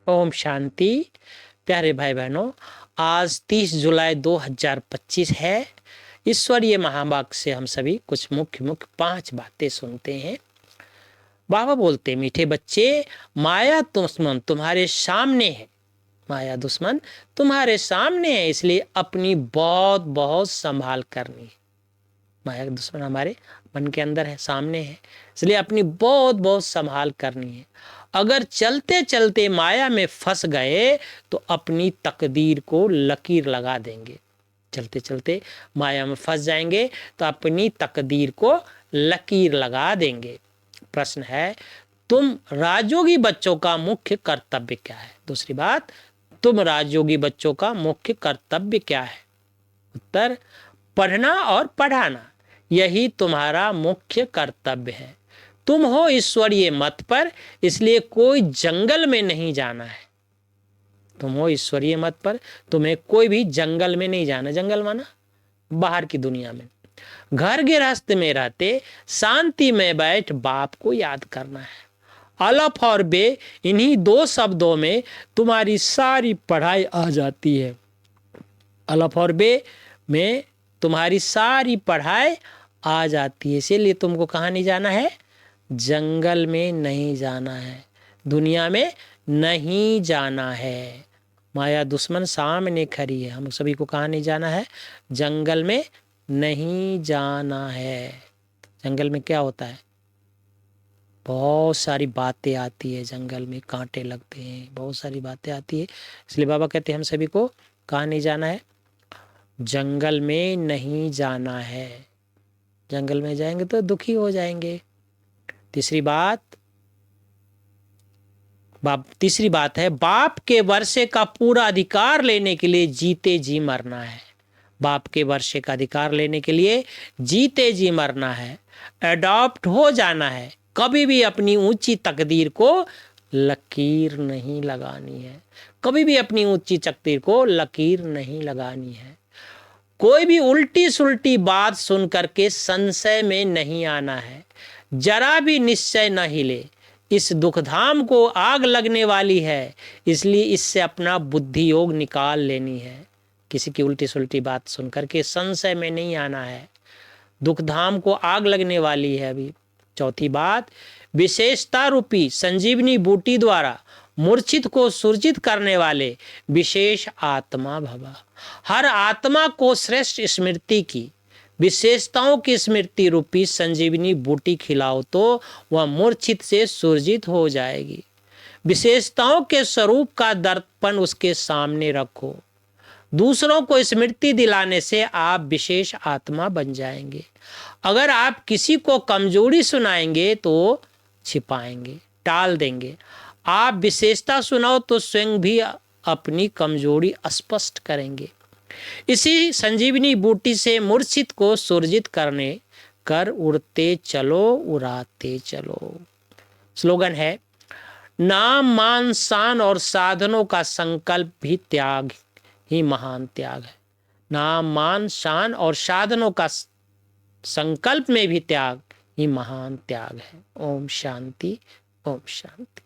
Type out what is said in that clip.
ओम शांति। प्यारे भाई बहनों, आज 30 जुलाई 2025 है। ईश्वरीय महावाक्य से हम सभी कुछ मुख्य 5 बातें सुनते हैं। बाबा बोलते, मीठे बच्चे, माया दुश्मन तुम्हारे सामने है। माया दुश्मन तुम्हारे सामने है, इसलिए अपनी बहुत बहुत संभाल करनी है। माया दुश्मन हमारे मन के अंदर है, सामने है, इसलिए अपनी बहुत बहुत संभाल करनी है। अगर चलते चलते माया में फंस गए तो अपनी तकदीर को लकीर लगा देंगे। चलते चलते माया में फंस जाएंगे तो अपनी तकदीर को लकीर लगा देंगे। प्रश्न है, तुम राजयोगी बच्चों का मुख्य कर्तव्य क्या है? दूसरी बात, तुम राजयोगी बच्चों का मुख्य कर्तव्य क्या है? उत्तर, पढ़ना और पढ़ाना, यही तुम्हारा मुख्य कर्तव्य है। तुम हो ईश्वरीय मत पर, इसलिए कोई जंगल में नहीं जाना है। तुम हो ईश्वरीय मत पर, तुम्हें कोई भी जंगल में नहीं जाना। जंगल माना बाहर की दुनिया में। घर गृहस्थ में रहते शांति में बैठ बाप को याद करना है। अलफ और बे, इन्हीं 2 शब्दों में तुम्हारी सारी पढ़ाई आ जाती है। अलफ और बे में तुम्हारी सारी पढ़ाई आ जाती है। इसीलिए तुमको कहाँ नहीं जाना है? जंगल में नहीं जाना है, दुनिया में नहीं जाना है। माया दुश्मन सामने खड़ी है। हम सभी को कहाँ नहीं जाना है? जंगल में नहीं जाना है। जंगल में क्या होता है? बहुत सारी बातें आती है, जंगल में कांटे लगते हैं, बहुत सारी बातें आती है। इसलिए बाबा कहते हैं हम सभी को कहाँ नहीं जाना है? जंगल में नहीं जाना है। जंगल में जाएंगे तो दुखी हो जाएंगे। तीसरी बात है, बाप के वर्षे का पूरा अधिकार लेने के लिए जीते जी मरना है। बाप के वर्षे का अधिकार लेने के लिए जीते जी मरना है। अडॉप्ट हो जाना है। कभी भी अपनी ऊंची तकदीर को लकीर नहीं लगानी है। कभी भी अपनी ऊंची तकदीर को लकीर नहीं लगानी है। कोई भी उल्टी सुल्टी बात सुन करके संशय में नहीं आना है। जरा भी निश्चय न हिले। इस दुखधाम को आग लगने वाली है, इसलिए इससे अपना बुद्धि योग निकाल लेनी है। किसी की उल्टी सुल्टी बात सुन करके संशय में नहीं आना है। दुखधाम को आग लगने वाली है अभी। चौथी बात, विशेषता रूपी संजीवनी बूटी द्वारा मूर्छित को सुरजित करने वाले विशेष आत्मा भवा। हर आत्मा को श्रेष्ठ स्मृति की, विशेषताओं की स्मृति रूपी संजीवनी बूटी खिलाओ तो वह मूर्छित से सुरजित हो जाएगी। विशेषताओं के स्वरूप का दर्पण उसके सामने रखो। दूसरों को स्मृति दिलाने से आप विशेष आत्मा बन जाएंगे। अगर आप किसी को कमजोरी सुनाएंगे तो छिपाएंगे, टाल देंगे। आप विशेषता सुनाओ तो स्वयं भी अपनी कमजोरी स्पष्ट करेंगे। इसी संजीवनी बूटी से मूर्छित को सुरजित करने कर उड़ते चलो, उड़ाते चलो। स्लोगन है, नाम मान शान और साधनों का संकल्प भी त्याग ही महान त्याग है। नाम मान शान और साधनों का संकल्प में भी त्याग ही महान त्याग है। ओम शांति, ओम शांति।